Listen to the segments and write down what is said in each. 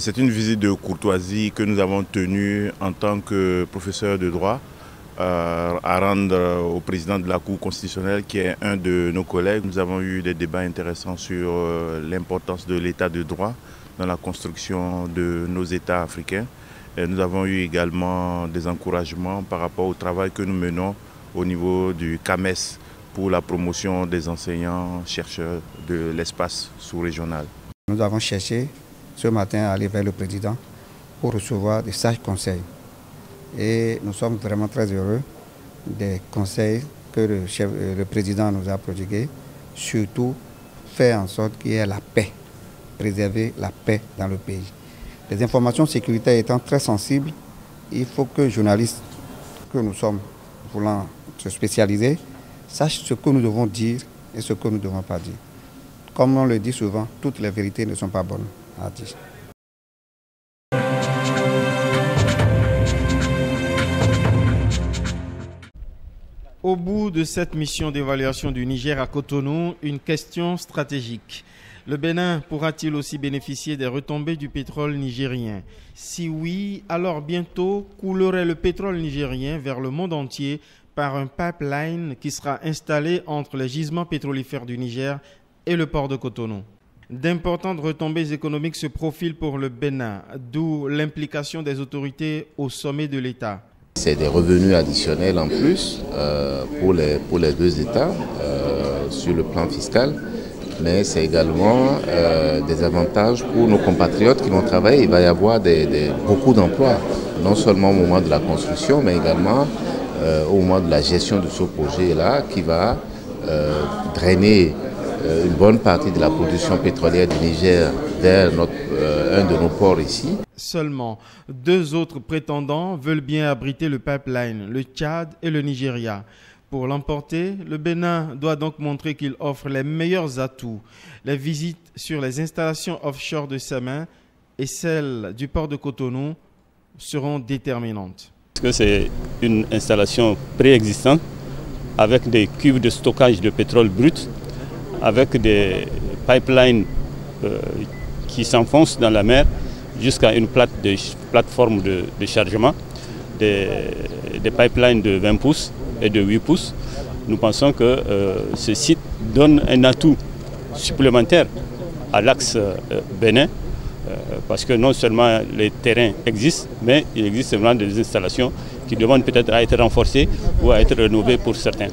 C'est une visite de courtoisie que nous avons tenue en tant que professeur de droit à rendre au président de la Cour constitutionnelle, qui est un de nos collègues. Nous avons eu des débats intéressants sur l'importance de l'état de droit dans la construction de nos États africains. Et nous avons eu également des encouragements par rapport au travail que nous menons au niveau du CAMES pour la promotion des enseignants-chercheurs de l'espace sous-régional. Nous avons cherché ce matin à aller vers le président pour recevoir des sages conseils. Et nous sommes vraiment très heureux des conseils que le président nous a prodigués, surtout faire en sorte qu'il y ait la paix, préserver la paix dans le pays. Les informations sécuritaires étant très sensibles, il faut que les journalistes que nous sommes, voulant se spécialiser, sachent ce que nous devons dire et ce que nous ne devons pas dire. Comme on le dit souvent, toutes les vérités ne sont pas bonnes à dire. Au bout de cette mission d'évaluation du Niger à Cotonou, une question stratégique. Le Bénin pourra-t-il aussi bénéficier des retombées du pétrole nigérien? Si oui, alors bientôt coulerait le pétrole nigérien vers le monde entier par un pipeline qui sera installé entre les gisements pétrolifères du Niger et le port de Cotonou. D'importantes retombées économiques se profilent pour le Bénin, d'où l'implication des autorités au sommet de l'État. C'est des revenus additionnels en plus pour les deux États sur le plan fiscal, mais c'est également des avantages pour nos compatriotes qui vont travailler. Il va y avoir beaucoup d'emplois, non seulement au moment de la construction, mais également au moment de la gestion de ce projet-là qui va drainer une bonne partie de la production pétrolière du Niger vers un de nos ports ici. Seulement, deux autres prétendants veulent bien abriter le pipeline, le Tchad et le Nigeria. Pour l'emporter, le Bénin doit donc montrer qu'il offre les meilleurs atouts. Les visites sur les installations offshore de ses mains et celles du port de Cotonou seront déterminantes. C'est une installation préexistante avec des cuves de stockage de pétrole brut, avec des pipelines qui s'enfoncent dans la mer jusqu'à une plateforme de chargement, des pipelines de 20 pouces et de 8 pouces. Nous pensons que ce site donne un atout supplémentaire à l'axe Bénin, parce que non seulement les terrains existent, mais il existe vraiment des installations qui demandent peut-être à être renforcées ou à être rénovées pour certains.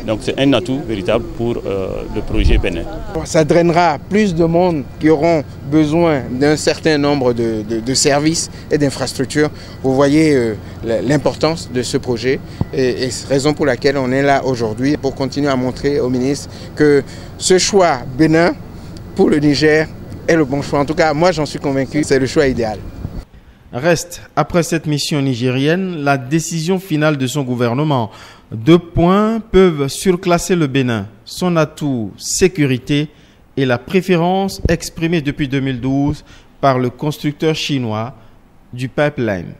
Donc c'est un atout véritable pour le projet Bénin. Ça drainera plus de monde qui auront besoin d'un certain nombre de services et d'infrastructures. Vous voyez l'importance de ce projet et raison pour laquelle on est là aujourd'hui pour continuer à montrer au ministre que ce choix Bénin pour le Niger est le bon choix. En tout cas, moi j'en suis convaincu, c'est le choix idéal. Reste, après cette mission nigérienne, la décision finale de son gouvernement. 2 points peuvent surclasser le Bénin, son atout sécurité et la préférence exprimée depuis 2012 par le constructeur chinois du pipeline.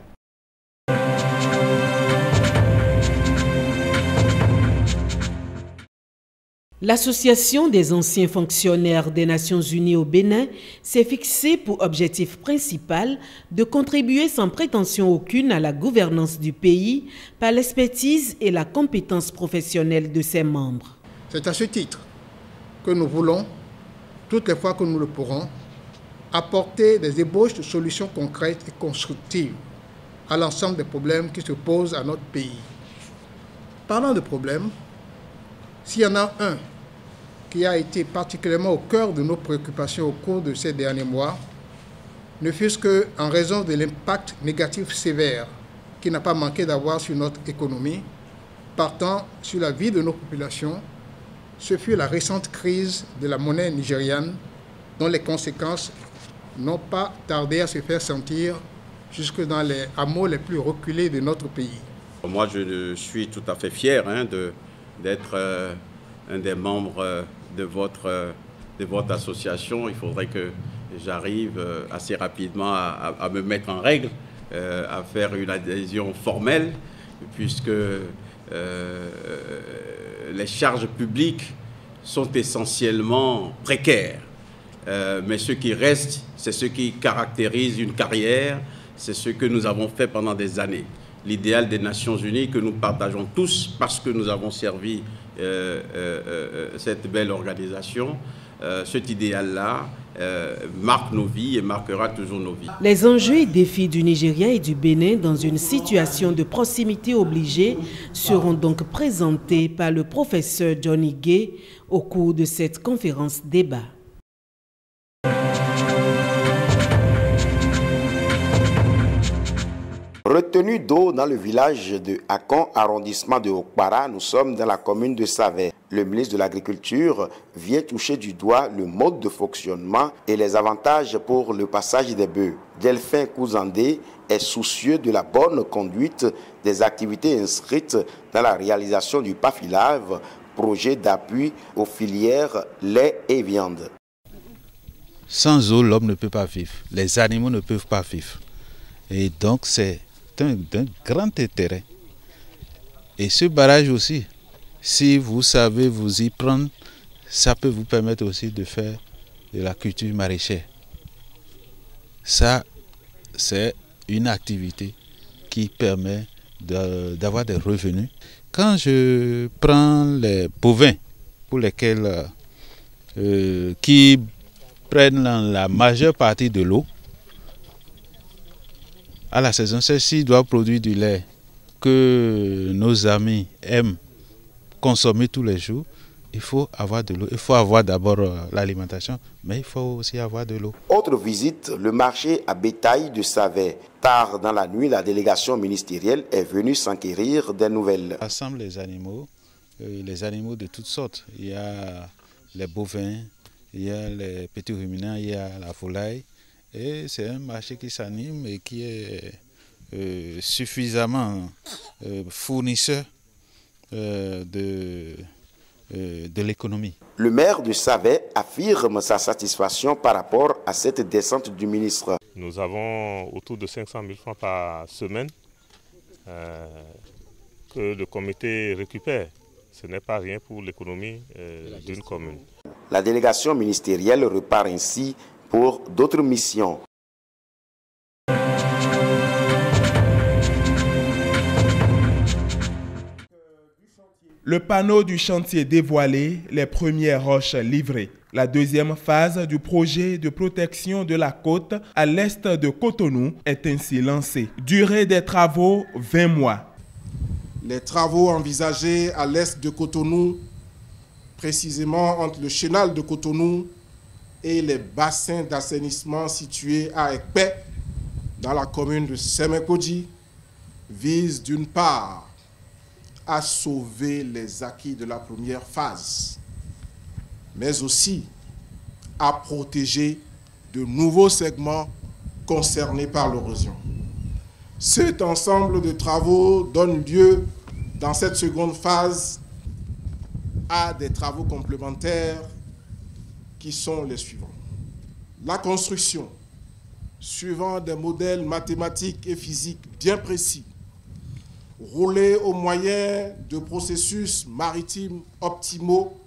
L'Association des anciens fonctionnaires des Nations Unies au Bénin s'est fixée pour objectif principal de contribuer sans prétention aucune à la gouvernance du pays par l'expertise et la compétence professionnelle de ses membres. C'est à ce titre que nous voulons, toutes les fois que nous le pourrons, apporter des ébauches de solutions concrètes et constructives à l'ensemble des problèmes qui se posent à notre pays. Parlant de problèmes, s'il y en a un qui a été particulièrement au cœur de nos préoccupations au cours de ces derniers mois, ne fût-ce qu'en raison de l'impact négatif sévère qui n'a pas manqué d'avoir sur notre économie, partant sur la vie de nos populations, ce fut la récente crise de la monnaie nigériane, dont les conséquences n'ont pas tardé à se faire sentir jusque dans les hameaux les plus reculés de notre pays. Moi, je suis tout à fait fier d'être un des membres de votre association. Il faudrait que j'arrive assez rapidement à me mettre en règle, à faire une adhésion formelle, puisque les charges publiques sont essentiellement précaires. mais ce qui reste, c'est ce qui caractérise une carrière, c'est ce que nous avons fait pendant des années. L'idéal des Nations Unies que nous partageons tous parce que nous avons servi cette belle organisation. Cet idéal-là marque nos vies et marquera toujours nos vies. Les enjeux et défis du Nigeria et du Bénin dans une situation de proximité obligée seront donc présentés par le professeur Johnny Gay au cours de cette conférence débat. Retenue d'eau dans le village de Akon, arrondissement de Okpara, nous sommes dans la commune de Savè. Le ministre de l'Agriculture vient toucher du doigt le mode de fonctionnement et les avantages pour le passage des bœufs. Delphin Kouzandé est soucieux de la bonne conduite des activités inscrites dans la réalisation du PAFILAV, projet d'appui aux filières lait et viande. Sans eau, l'homme ne peut pas vivre, les animaux ne peuvent pas vivre. Et donc c'est d'un grand intérêt. Et ce barrage aussi, si vous savez vous y prendre, ça peut vous permettre aussi de faire de la culture maraîchère. Ça, c'est une activité qui permet d'avoir des revenus. Quand je prends les bovins, pour lesquels qui prennent la majeure partie de l'eau, à la saison, celle-ci doit produire du lait que nos amis aiment consommer tous les jours. Il faut avoir de l'eau. Il faut avoir d'abord l'alimentation, mais il faut aussi avoir de l'eau. Autre visite, le marché à bétail de Savè. Tard dans la nuit, la délégation ministérielle est venue s'enquérir des nouvelles. On rassemble les animaux de toutes sortes. Il y a les bovins, il y a les petits ruminants, il y a la volaille. Et c'est un marché qui s'anime et qui est suffisamment fournisseur de l'économie. Le maire de Savè affirme sa satisfaction par rapport à cette descente du ministre. Nous avons autour de 500 000 francs par semaine que le comité récupère. Ce n'est pas rien pour l'économie d'une commune. La délégation ministérielle repart ainsi pour d'autres missions. Le panneau du chantier dévoilé, les premières roches livrées. La deuxième phase du projet de protection de la côte à l'est de Cotonou est ainsi lancée. Durée des travaux, 20 mois. Les travaux envisagés à l'est de Cotonou, précisément entre le chenal de Cotonou et les bassins d'assainissement situés à Ekpé, dans la commune de Semekodji, visent d'une part à sauver les acquis de la première phase, mais aussi à protéger de nouveaux segments concernés par l'érosion. Cet ensemble de travaux donne lieu, dans cette seconde phase, à des travaux complémentaires qui sont les suivants. La construction, suivant des modèles mathématiques et physiques bien précis, roulés au moyen de processus maritimes optimaux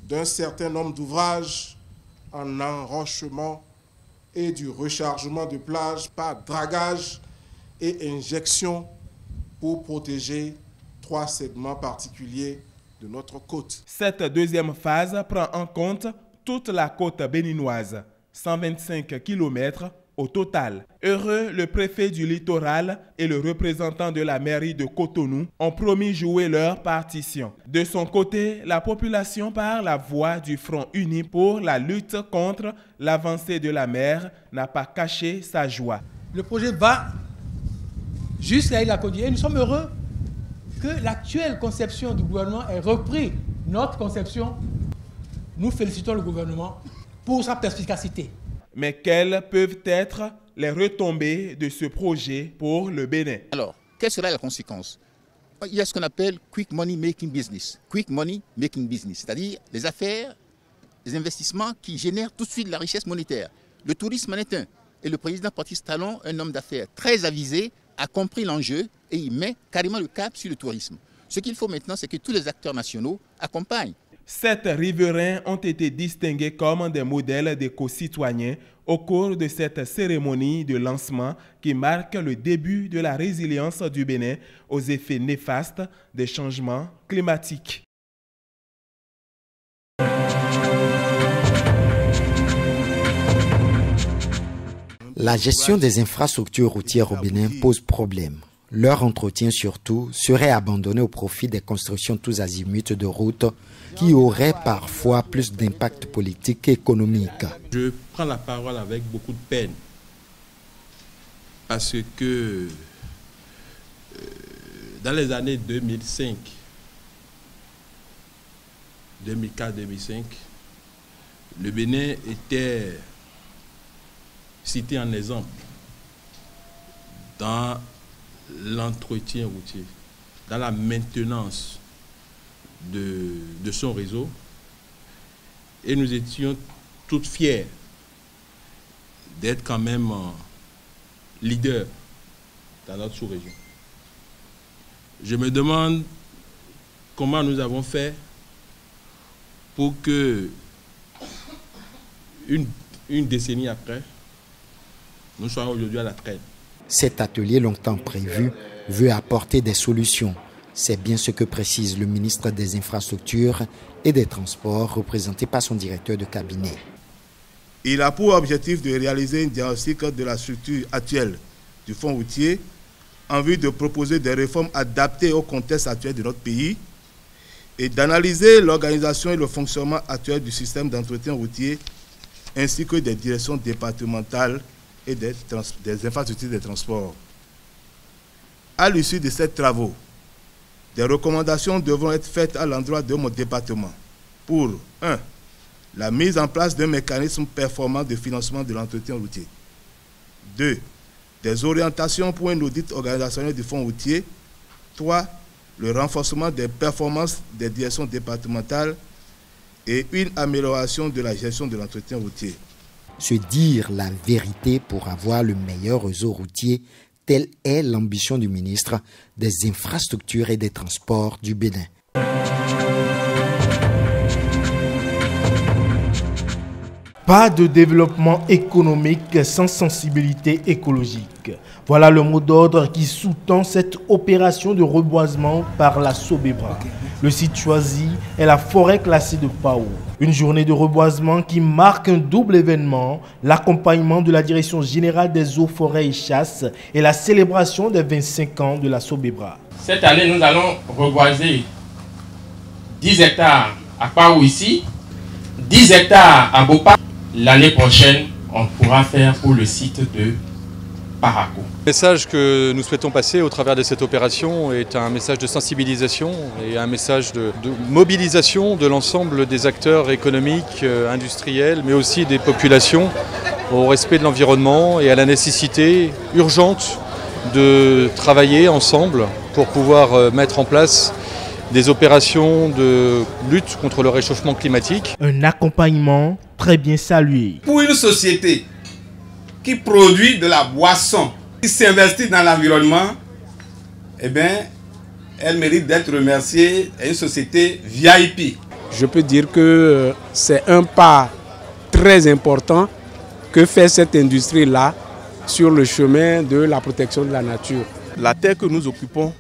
d'un certain nombre d'ouvrages en enrochement et du rechargement de plage par dragage et injection pour protéger 3 segments particuliers de notre côte. Cette deuxième phase prend en compte toute la côte béninoise, 125 km au total. Heureux, le préfet du littoral et le représentant de la mairie de Cotonou ont promis jouer leur partition. De son côté, la population par la voix du Front uni pour la lutte contre l'avancée de la mer n'a pas caché sa joie. Le projet va jusqu'à la Côte. Et nous sommes heureux que l'actuelle conception du gouvernement ait repris notre conception. Nous félicitons le gouvernement pour sa perspicacité. Mais quelles peuvent être les retombées de ce projet pour le Bénin? Alors, quelle sera la conséquence? Il y a ce qu'on appelle quick money making business. Quick money making business, c'est-à-dire les affaires, les investissements qui génèrent tout de suite la richesse monétaire. Le tourisme en est un. Et le président Patrice Talon, un homme d'affaires très avisé, a compris l'enjeu et il met carrément le cap sur le tourisme. Ce qu'il faut maintenant, c'est que tous les acteurs nationaux accompagnent. 7 riverains ont été distingués comme des modèles d'éco-citoyens au cours de cette cérémonie de lancement qui marque le début de la résilience du Bénin aux effets néfastes des changements climatiques. La gestion des infrastructures routières au Bénin pose problème. Leur entretien surtout serait abandonné au profit des constructions tous azimuts de routes qui auraient parfois plus d'impact politique qu'économique. Je prends la parole avec beaucoup de peine parce que dans les années 2005, 2004-2005, le Bénin était cité en exemple dans l'entretien routier, dans la maintenance de son réseau, et nous étions toutes fiers d'être quand même leader dans notre sous-région. Je me demande comment nous avons fait pour que une décennie après, nous soyons aujourd'hui à la traîne. Cet atelier longtemps prévu veut apporter des solutions. C'est bien ce que précise le ministre des Infrastructures et des Transports, représenté par son directeur de cabinet. Il a pour objectif de réaliser un diagnostic de la structure actuelle du fonds routier en vue de proposer des réformes adaptées au contexte actuel de notre pays et d'analyser l'organisation et le fonctionnement actuel du système d'entretien routier ainsi que des directions départementales et des infrastructures de transport. À l'issue de ces travaux, des recommandations devront être faites à l'endroit de mon département pour 1. La mise en place d'un mécanisme performant de financement de l'entretien routier. 2. Des orientations pour un audit organisationnel du fonds routier. 3. Le renforcement des performances des directions départementales et une amélioration de la gestion de l'entretien routier. Se dire la vérité pour avoir le meilleur réseau routier, telle est l'ambition du ministre des Infrastructures et des Transports du Bénin. Pas de développement économique sans sensibilité écologique. Voilà le mot d'ordre qui sous-tend cette opération de reboisement par la Sobebra. Le site choisi est la forêt classée de Pao. Une journée de reboisement qui marque un double événement, l'accompagnement de la Direction générale des eaux, forêts et chasses et la célébration des 25 ans de la Sobebra. Cette année, nous allons reboiser 10 hectares à Pao ici, 10 hectares à Bopa. L'année prochaine, on pourra faire pour le site de Paraco. Le message que nous souhaitons passer au travers de cette opération est un message de sensibilisation et un message de mobilisation de l'ensemble des acteurs économiques, industriels, mais aussi des populations au respect de l'environnement et à la nécessité urgente de travailler ensemble pour pouvoir mettre en place des opérations de lutte contre le réchauffement climatique. Un accompagnement très bien salué. Pour une société qui produit de la boisson, qui s'investit dans l'environnement, eh bien, elle mérite d'être remerciée. C'est une société VIP. Je peux dire que c'est un pas très important que fait cette industrie-là sur le chemin de la protection de la nature. La terre que nous occupons,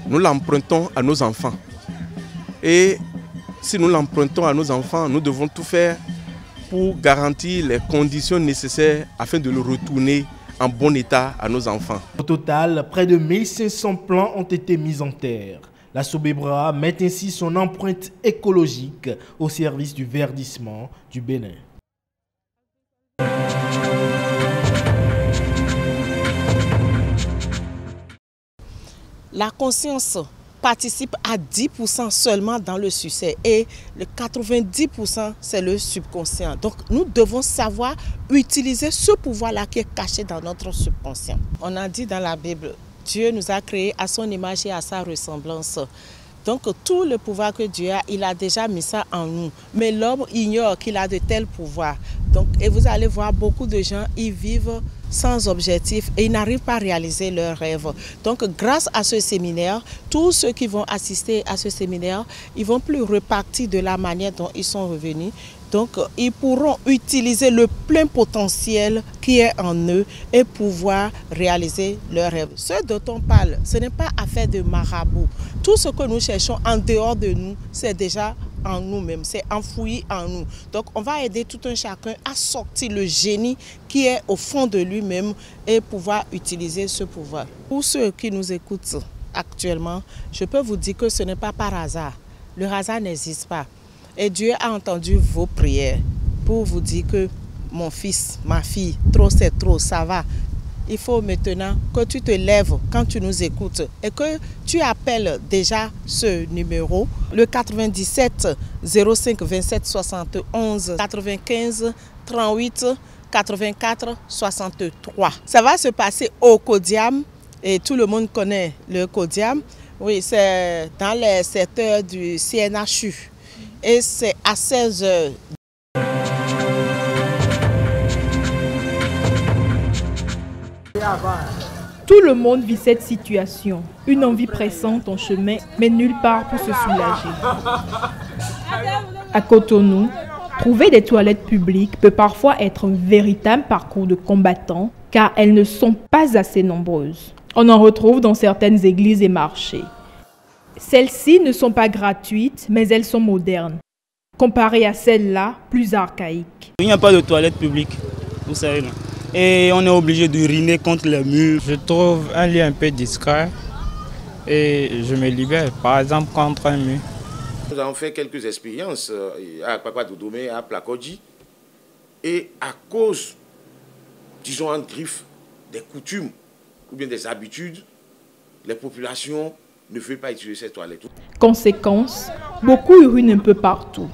nous l'empruntons à nos enfants. Et si nous l'empruntons à nos enfants, nous devons tout faire pour garantir les conditions nécessaires afin de le retourner en bon état à nos enfants. Au total, près de 1500 plants ont été mis en terre. La Sobebra met ainsi son empreinte écologique au service du verdissement du Bénin. La conscience participe à 10% seulement dans le succès et le 90% c'est le subconscient. Donc nous devons savoir utiliser ce pouvoir-là qui est caché dans notre subconscient. On a dit dans la Bible, Dieu nous a créés à son image et à sa ressemblance. Donc tout le pouvoir que Dieu a, il a déjà mis ça en nous. Mais l'homme ignore qu'il a de tels pouvoirs. Donc, et vous allez voir beaucoup de gens, ils vivent sans objectif et ils n'arrivent pas à réaliser leurs rêves. Donc grâce à ce séminaire, tous ceux qui vont assister à ce séminaire, ils vont plus repartir de la manière dont ils sont revenus. Donc ils pourront utiliser le plein potentiel qui est en eux et pouvoir réaliser leurs rêves. Ce dont on parle, ce n'est pas affaire de marabout. Tout ce que nous cherchons en dehors de nous, c'est déjà en nous-mêmes, c'est enfoui en nous. Donc on va aider tout un chacun à sortir le génie qui est au fond de lui-même et pouvoir utiliser ce pouvoir. Pour ceux qui nous écoutent actuellement, je peux vous dire que ce n'est pas par hasard. Le hasard n'existe pas. Et Dieu a entendu vos prières pour vous dire que mon fils, ma fille, trop c'est trop, ça va. Il faut maintenant que tu te lèves quand tu nous écoutes et que tu appelles déjà ce numéro, le 97 05 27 71 95 38 84 63. Ça va se passer au Codiam et tout le monde connaît le Codiam. Oui, c'est dans les secteurs du CNHU et c'est à 16h. Tout le monde vit cette situation, une envie pressante en chemin, mais nulle part pour se soulager. À Cotonou, trouver des toilettes publiques peut parfois être un véritable parcours de combattant, car elles ne sont pas assez nombreuses. On en retrouve dans certaines églises et marchés. Celles-ci ne sont pas gratuites, mais elles sont modernes, comparées à celles-là, plus archaïques. Il n'y a pas de toilettes publiques, vous savez, non? Et on est obligé d'uriner contre les murs. Je trouve un lieu un peu discret et je me libère, par exemple, contre un mur. Nous avons fait quelques expériences à Kpakpa-Dodome, à Plakodji, et à cause, disons en griffe, des coutumes ou bien des habitudes, les populations ne veulent pas utiliser ces toilettes. Conséquence, beaucoup urinent un peu partout.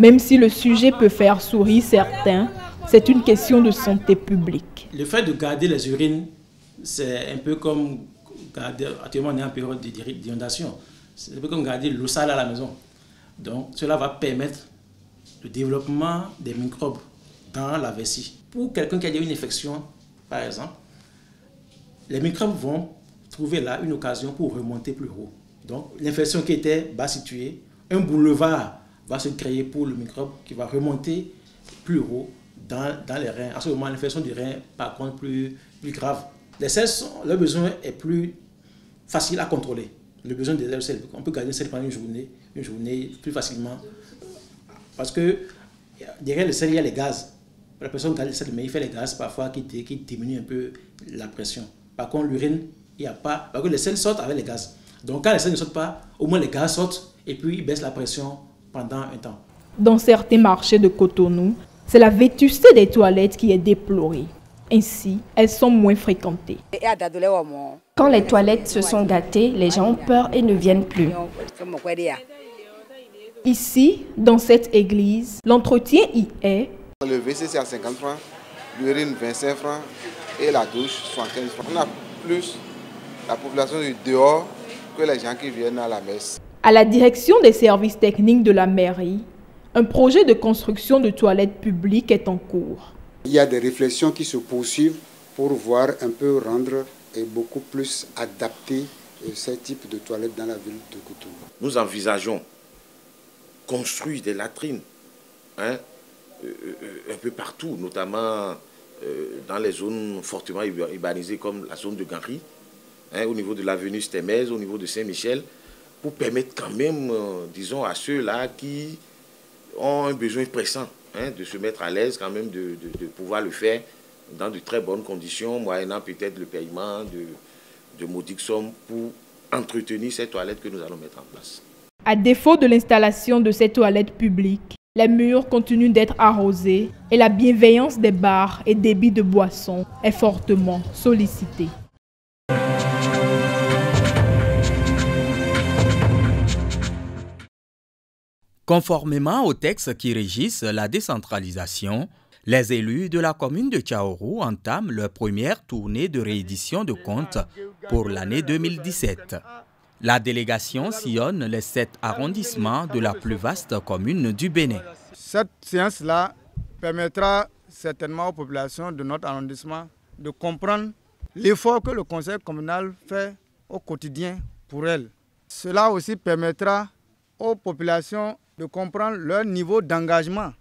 Même si le sujet peut faire sourire certains, c'est une question de santé publique. Le fait de garder les urines, c'est un peu comme garder, actuellement on est en période d'inondation, c'est un peu comme garder l'eau sale à la maison. Donc cela va permettre le développement des microbes dans la vessie. Pour quelqu'un qui a une infection, par exemple, les microbes vont trouver là une occasion pour remonter plus haut. Donc l'infection qui était bas située, un boulevard va se créer pour le microbe qui va remonter plus haut dans les reins. À ce moment, l'infection du rein, par contre, plus grave. Les selles, leur besoin est plus facile à contrôler. Le besoin des selles, on peut garder une selle pendant une journée plus facilement. Parce que derrière le sel, il y a les gaz. La personne garde le sel, mais il fait les gaz parfois qui diminuent un peu la pression. Par contre, l'urine, il n'y a pas. Parce que les selles sortent avec les gaz. Donc quand les selles ne sortent pas, au moins les gaz sortent et puis ils baissent la pression pendant un temps. Dans certains marchés de Cotonou, c'est la vétusté des toilettes qui est déplorée. Ainsi, elles sont moins fréquentées. Quand les toilettes se sont gâtées, les gens ont peur et ne viennent plus. Ici, dans cette église, l'entretien y est. Le WC c'est à 50 francs, l'urine 25 francs et la douche 75 francs. On a plus la population du dehors que les gens qui viennent à la messe. À la direction des services techniques de la mairie, un projet de construction de toilettes publiques est en cours. Il y a des réflexions qui se poursuivent pour voir un peu rendre et beaucoup plus adapter ce type de toilettes dans la ville de Cotonou. Nous envisageons construire des latrines un peu partout, notamment dans les zones fortement urbanisées comme la zone de Ganri, au niveau de l'avenue Stemez, au niveau de Saint-Michel, pour permettre quand même, disons, à ceux-là qui ont un besoin pressant de se mettre à l'aise, quand même de pouvoir le faire dans de très bonnes conditions, moyennant peut-être le paiement de modiques sommes pour entretenir ces toilettes que nous allons mettre en place. À défaut de l'installation de ces toilettes publiques, les murs continuent d'être arrosés et la bienveillance des bars et débits de boissons est fortement sollicitée. Conformément aux textes qui régissent la décentralisation, les élus de la commune de Tchaourou entament leur première tournée de réédition de comptes pour l'année 2017. La délégation sillonne les 7 arrondissements de la plus vaste commune du Bénin. Cette séance-là permettra certainement aux populations de notre arrondissement de comprendre l'effort que le conseil communal fait au quotidien pour elles. Cela aussi permettra aux populations de comprendre leur niveau d'engagement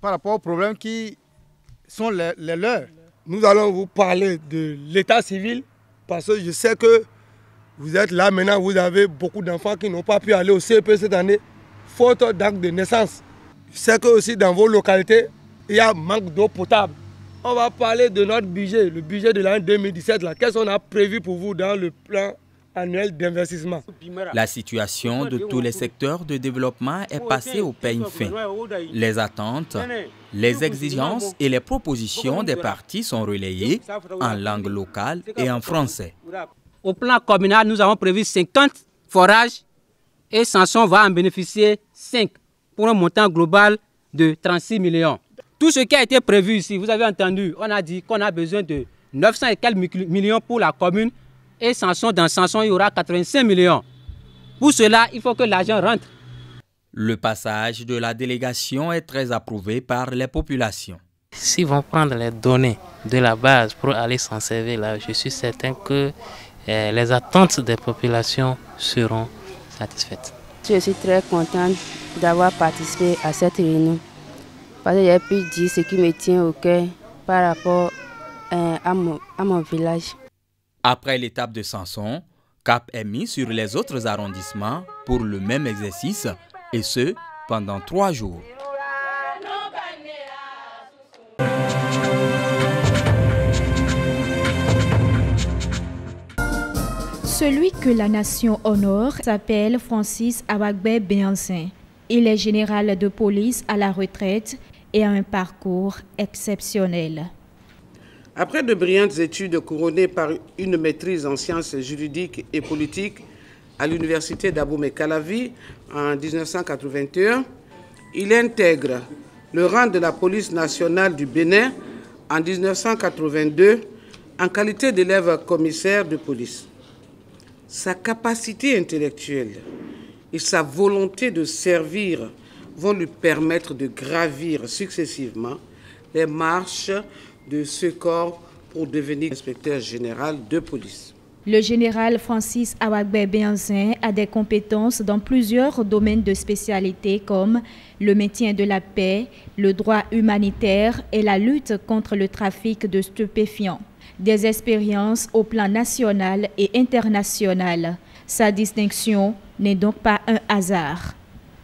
par rapport aux problèmes qui sont les leurs. Nous allons vous parler de l'état civil parce que je sais que vous êtes là maintenant, vous avez beaucoup d'enfants qui n'ont pas pu aller au CEP cette année, faute d'acte de naissance. Je sais que aussi dans vos localités, il y a manque d'eau potable. On va parler de notre budget, le budget de l'année 2017. Qu'est-ce qu'on a prévu pour vous dans le plan annuel d'investissement? La situation de tous les secteurs de développement est passée au peigne fin. Les attentes, les exigences et les propositions des partis sont relayées en langue locale et en français. Au plan communal, nous avons prévu 50 forages et Sanson va en bénéficier 5 pour un montant global de 36 millions. Tout ce qui a été prévu ici, vous avez entendu, on a dit qu'on a besoin de 900 et quelques millions pour la commune et dans Sanson, il y aura 85 millions. Pour cela, il faut que l'argent rentre. Le passage de la délégation est très approuvé par les populations. S'ils vont prendre les données de la base pour aller s'en servir là, je suis certain que les attentes des populations seront satisfaites. Je suis très contente d'avoir participé à cette réunion parce que j'ai pu dire ce qui me tient au cœur par rapport à mon village. Après l'étape de Sanson, cap est mis sur les autres arrondissements pour le même exercice et ce pendant 3 jours. Celui que la nation honore s'appelle Francis Awagbe Béansé. Il est général de police à la retraite et a un parcours exceptionnel. Après de brillantes études couronnées par une maîtrise en sciences juridiques et politiques à l'université d'Abomey-Calavi en 1981, il intègre le rang de la police nationale du Bénin en 1982 en qualité d'élève commissaire de police. Sa capacité intellectuelle et sa volonté de servir vont lui permettre de gravir successivement les marches de ce corps pour devenir inspecteur général de police. Le général Francis Awagbe Béansé a des compétences dans plusieurs domaines de spécialité comme le maintien de la paix, le droit humanitaire et la lutte contre le trafic de stupéfiants. Des expériences au plan national et international. Sa distinction n'est donc pas un hasard.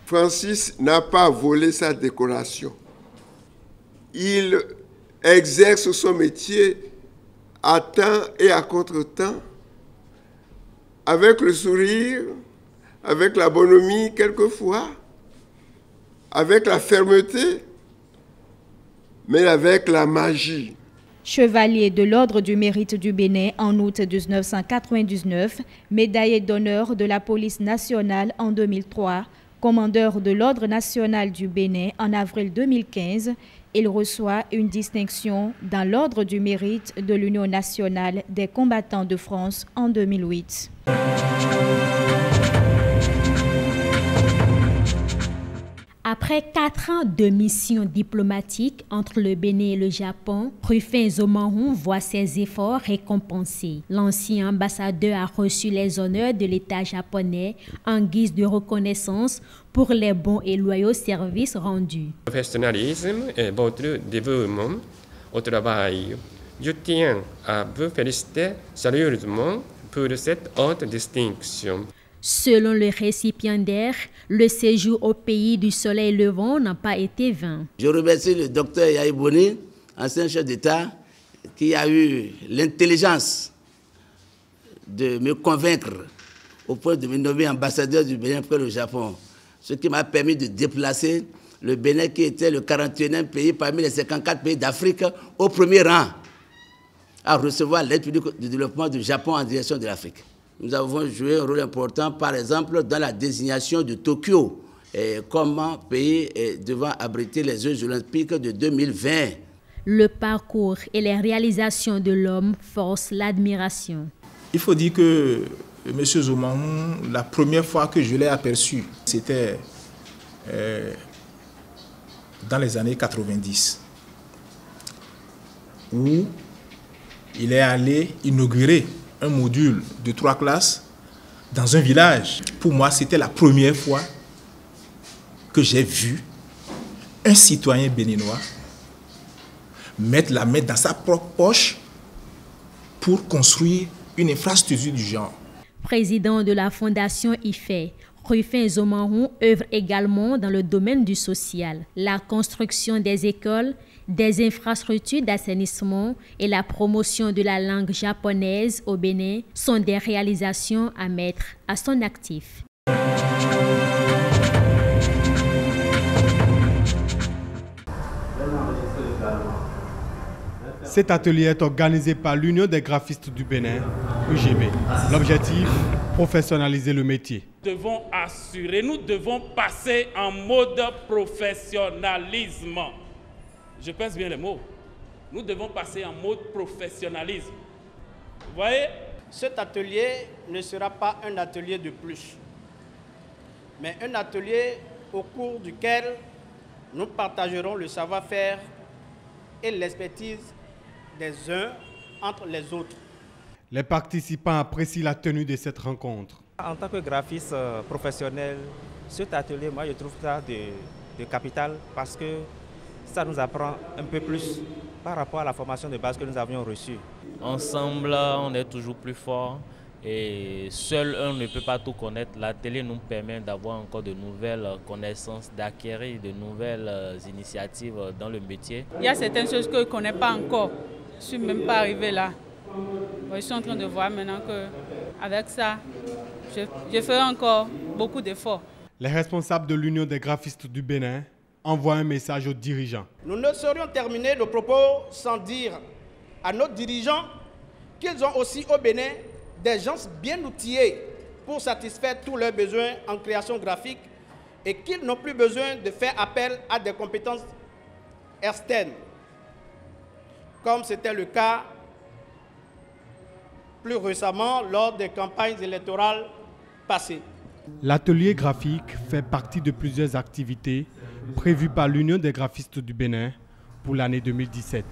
Francis n'a pas volé sa décoration. Il exerce son métier à temps et à contre-temps, avec le sourire, avec la bonhomie quelquefois, avec la fermeté, mais avec la magie. Chevalier de l'Ordre du Mérite du Bénin en août 1999, médaillé d'honneur de la police nationale en 2003, commandeur de l'Ordre national du Bénin en avril 2015, il reçoit une distinction dans l'Ordre du Mérite de l'Union nationale des combattants de France en 2008. Après 4 ans de mission diplomatique entre le Bénin et le Japon, Rufin Zomanhou voit ses efforts récompensés. L'ancien ambassadeur a reçu les honneurs de l'État japonais en guise de reconnaissance pour les bons et loyaux services rendus. Professionnalisme et votre dévouement au travail. Je tiens à vous féliciter chaleureusement pour cette haute distinction. Selon le récipiendaire, le séjour au pays du soleil levant n'a pas été vain. Je remercie le docteur Yaïboni, ancien chef d'État, qui a eu l'intelligence de me convaincre au point de me nommer ambassadeur du Bénin pour le Japon. Ce qui m'a permis de déplacer le Bénin, qui était le 41e pays parmi les 54 pays d'Afrique, au premier rang à recevoir l'aide publique de développement du Japon en direction de l'Afrique. Nous avons joué un rôle important, par exemple, dans la désignation de Tokyo comme pays devant abriter les Jeux olympiques de 2020. Le parcours et les réalisations de l'homme forcent l'admiration. Il faut dire que M. Zomanhou, la première fois que je l'ai aperçu, c'était dans les années 90. où il est allé inaugurer un module de 3 classes dans un village. Pour moi, c'était la première fois que j'ai vu un citoyen béninois mettre la main dans sa propre poche pour construire une infrastructure du genre. Président de la Fondation IFE, Rufin Zomanhou œuvre également dans le domaine du social. La construction des écoles, des infrastructures d'assainissement et la promotion de la langue japonaise au Bénin sont des réalisations à mettre à son actif. Cet atelier est organisé par l'Union des graphistes du Bénin, UGB. L'objectif, professionnaliser le métier. Nous devons passer en mode professionnalisme. Je pèse bien les mots. Nous devons passer en mode professionnalisme. Vous voyez? Cet atelier ne sera pas un atelier de plus, mais un atelier au cours duquel nous partagerons le savoir-faire et l'expertise des uns entre les autres. Les participants apprécient la tenue de cette rencontre. En tant que graphiste professionnel, cet atelier, moi, je trouve ça de capital parce que ça nous apprend un peu plus par rapport à la formation de base que nous avions reçue. Ensemble, on est toujours plus fort et seul on ne peut pas tout connaître. L'atelier nous permet d'avoir encore de nouvelles connaissances, d'acquérir de nouvelles initiatives dans le métier. Il y a certaines choses que je ne connais pas encore. Je ne suis même pas arrivé là. Je suis en train de voir maintenant qu'avec ça, je ferai encore beaucoup d'efforts. Les responsables de l'Union des graphistes du Bénin envoient un message aux dirigeants. Nous ne saurions terminer nos propos sans dire à nos dirigeants qu'ils ont aussi au Bénin des gens bien outillés pour satisfaire tous leurs besoins en création graphique et qu'ils n'ont plus besoin de faire appel à des compétences externes, comme c'était le cas plus récemment lors des campagnes électorales passées. L'atelier graphique fait partie de plusieurs activités prévues par l'Union des graphistes du Bénin pour l'année 2017.